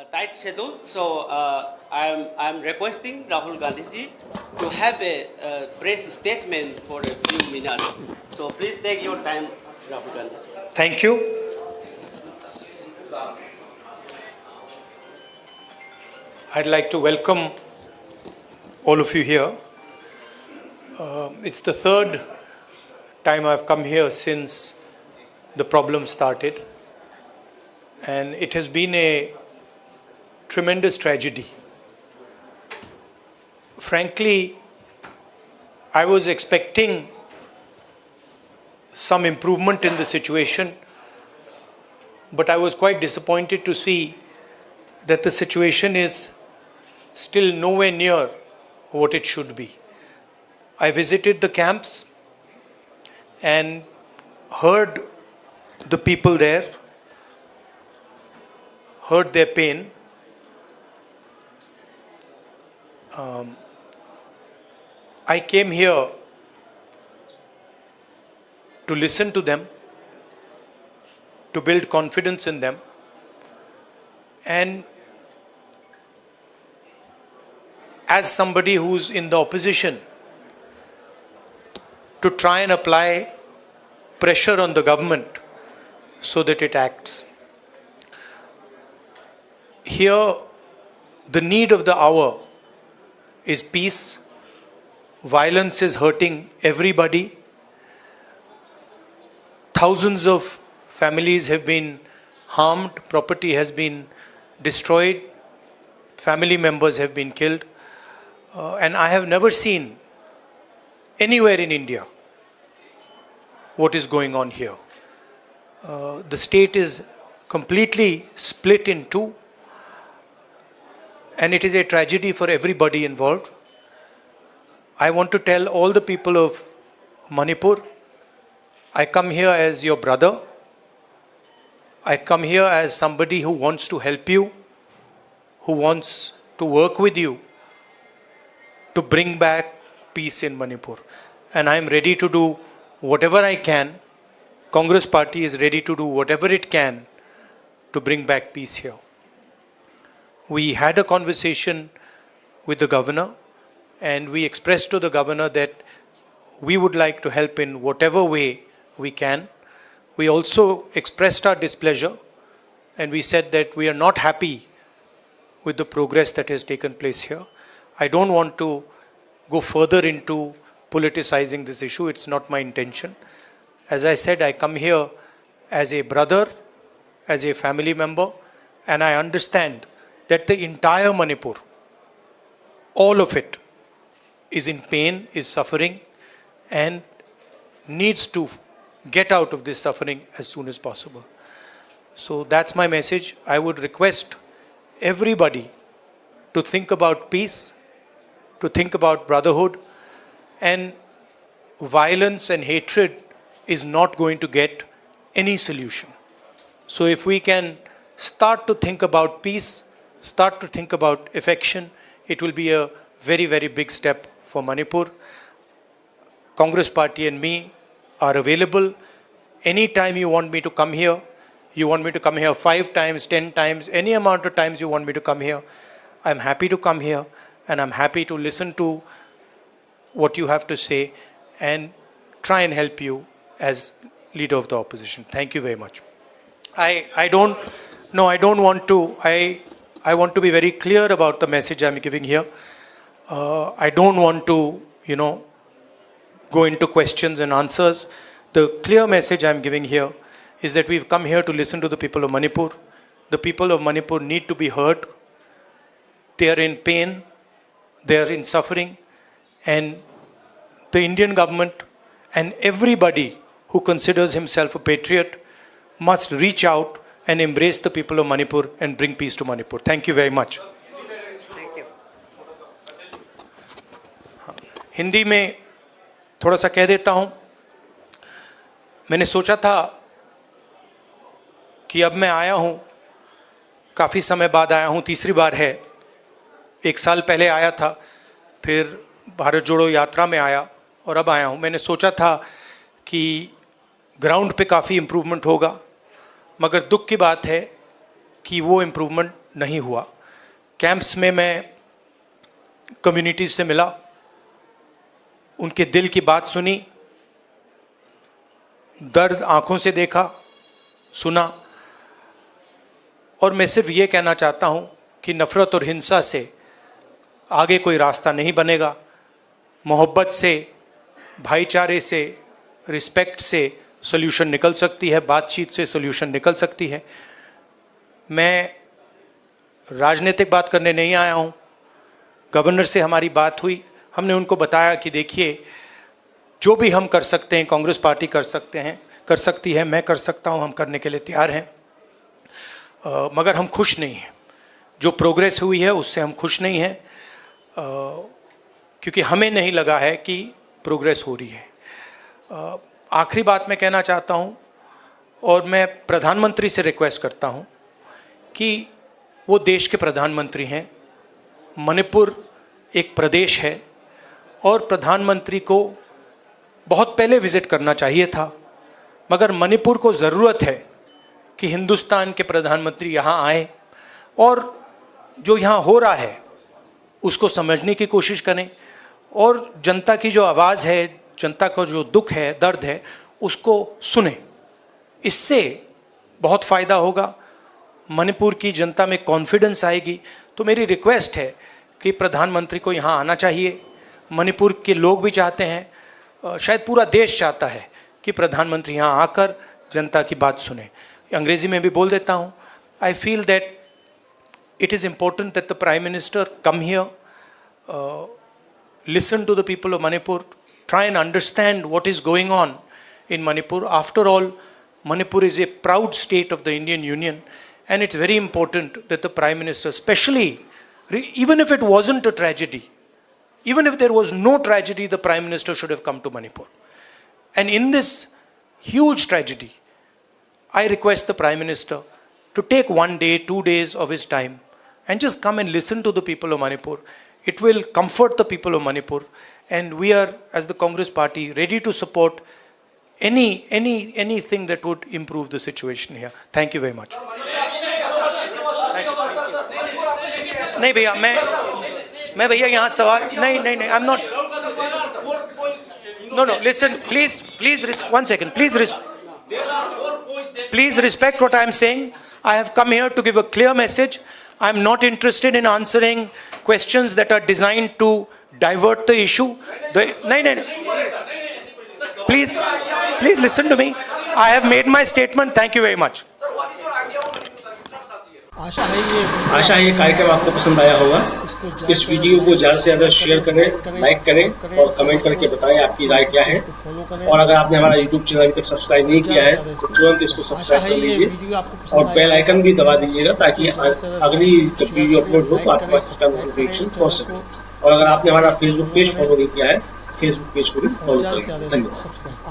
tight schedule, so I'm requesting Rahul Gandhi ji to have a press statement for a few minutes. So please take your time, Rahul Gandhi ji. Thank you. I'd like to welcome all of you here. It's the third time I've come here since the problem started, and it has been a tremendous tragedy. Frankly, I was expecting some improvement in the situation, but I was quite disappointed to see that the situation is still nowhere near what it should be. I visited the camps and heard the people there, heard their pain. I came here to listen to them, to build confidence in them, and as somebody who's in the opposition, to try and apply pressure on the government so that it acts. Here, the need of the hour is peace. Violence is hurting everybody. Thousands of families have been harmed, property has been destroyed, family members have been killed. And I have never seen anywhere in India what is going on here. The state is completely split in two, and it is a tragedy for everybody involved. I want to tell all the people of Manipur, I come here as your brother. I come here as somebody who wants to help you, who wants to work with you to bring back peace in Manipur. And I am ready to do whatever I can. Congress Party is ready to do whatever it can to bring back peace here. We had a conversation with the governor, and we expressed to the governor that we would like to help in whatever way we can. We also expressed our displeasure, and we said that we are not happy with the progress that has taken place here. I don't want to go further into politicizing this issue. It's not my intention. As I said, I come here as a brother, as a family member, and I understand that the entire Manipur, all of it, is in pain, is suffering, and needs to get out of this suffering as soon as possible. So that's my message. I would request everybody to think about peace, to think about brotherhood, and violence and hatred is not going to get any solution. So if we can start to think about peace, start to think about affection, it will be a very, very big step for Manipur. Congress Party and me are available. Anytime you want me to come here, you want me to come here 5 times, 10 times, any amount of times you want me to come here, I'm happy to come here, and I'm happy to listen to what you have to say and try and help you as leader of the opposition. Thank you very much. I want to be very clear about the message I'm giving here. I don't want to, go into questions and answers. The clear message I'm giving here is that we've come here to listen to the people of Manipur. The people of Manipur need to be heard. They are in pain, they are in suffering, and the Indian government and everybody who considers himself a patriot must reach out and embrace the people of Manipur and bring peace to Manipur. Thank you very much. Thank you. Hindi में थोड़ा सा कह देता हूँ. मैंने सोचा था कि अब मैं आया हूँ, काफ़ी समय बाद आया हूँ, तीसरी बार है. 1 साल पहले आया था, फिर भारत जोड़ो यात्रा में आया और अब आया हूँ. मैंने सोचा था कि ग्राउंड पे काफ़ी इम्प्रूवमेंट होगा, मगर दुख की बात है कि वो इम्प्रूवमेंट नहीं हुआ। कैंप्स में मैं कम्युनिटीज से मिला, उनके दिल की बात सुनी, दर्द आंखों से देखा, सुना, और मैं सिर्फ ये कहना चाहता हूँ कि नफ़रत और हिंसा से आगे कोई रास्ता नहीं बनेगा। मोहब्बत से, भाईचारे से, रिस्पेक्ट से सॉल्यूशन निकल सकती है, बातचीत से सॉल्यूशन निकल सकती है। मैं राजनीतिक बात करने नहीं आया हूँ। गवर्नर से हमारी बात हुई, हमने उनको बताया कि देखिए जो भी हम कर सकते हैं, कांग्रेस पार्टी कर सकती है, मैं कर सकता हूँ, हम करने के लिए तैयार हैं। मगर हम खुश नहीं हैं, जो प्रोग्रेस हुई है उससे हम खुश नहीं हैं, क्योंकि हमें नहीं लगा है कि प्रोग्रेस हो रही है। आखिरी बात मैं कहना चाहता हूँ, और मैं प्रधानमंत्री से रिक्वेस्ट करता हूँ कि वो देश के प्रधानमंत्री हैं, मणिपुर एक प्रदेश है, और प्रधानमंत्री को बहुत पहले विज़िट करना चाहिए था, मगर मणिपुर को ज़रूरत है कि हिंदुस्तान के प्रधानमंत्री यहाँ आए और जो यहाँ हो रहा है उसको समझने की कोशिश करें, और जनता की जो आवाज़ है, जनता का जो दुख है, दर्द है, उसको सुने। इससे बहुत फ़ायदा होगा, मणिपुर की जनता में कॉन्फिडेंस आएगी। तो मेरी रिक्वेस्ट है कि प्रधानमंत्री को यहाँ आना चाहिए। मणिपुर के लोग भी चाहते हैं, शायद पूरा देश चाहता है कि प्रधानमंत्री यहाँ आकर जनता की बात सुने। अंग्रेज़ी में भी बोल देता हूँ, I feel that it is important that the Prime Minister come here, listen to the people of Manipur, try and understand what is going on in Manipur. After all, Manipur is a proud state of the Indian Union, and it's very important that the Prime Minister, especially, even if it wasn't a tragedy, even if there was no tragedy, the Prime Minister should have come to Manipur. And in this huge tragedy, I request the Prime Minister to take 1 day, 2 days of his time and just come and listen to the people of Manipur. It will comfort the people of Manipur, and we are, as the Congress Party, ready to support anything that would improve the situation here. Thank you very much. नहीं भैया, मैं भैया यहाँ सवाल नहीं, I'm not. No, listen, please, 1 second, please respect what I am saying. I have come here to give a clear message. I am not interested in answering questions that are designed to divert the issue. No. Please listen to me. I have made my statement. Thank you very much. आशा है ये कार्यक्रम आपको पसंद आया होगा। इस video को ज़्यादा से ज़्यादा शेयर करें, लाइक करें और कमेंट करके बताएं आपकी राय क्या है। और अगर आपने हमारा यूट्यूब चैनल अभी तक सब्सक्राइब नहीं किया है तो तुरंत इसको सब्सक्राइब कर लीजिए और बेल आइकन भी दबा दीजिएगा, ताकि अगली जब वीडियो अपलोड हो तो आपके पास इसका नोटिफिकेशन पहुँच सके। और अगर आपने हमारा फेसबुक पेज फॉलो नहीं किया है, फेसबुक पेज को भी फॉलो करें। धन्यवाद।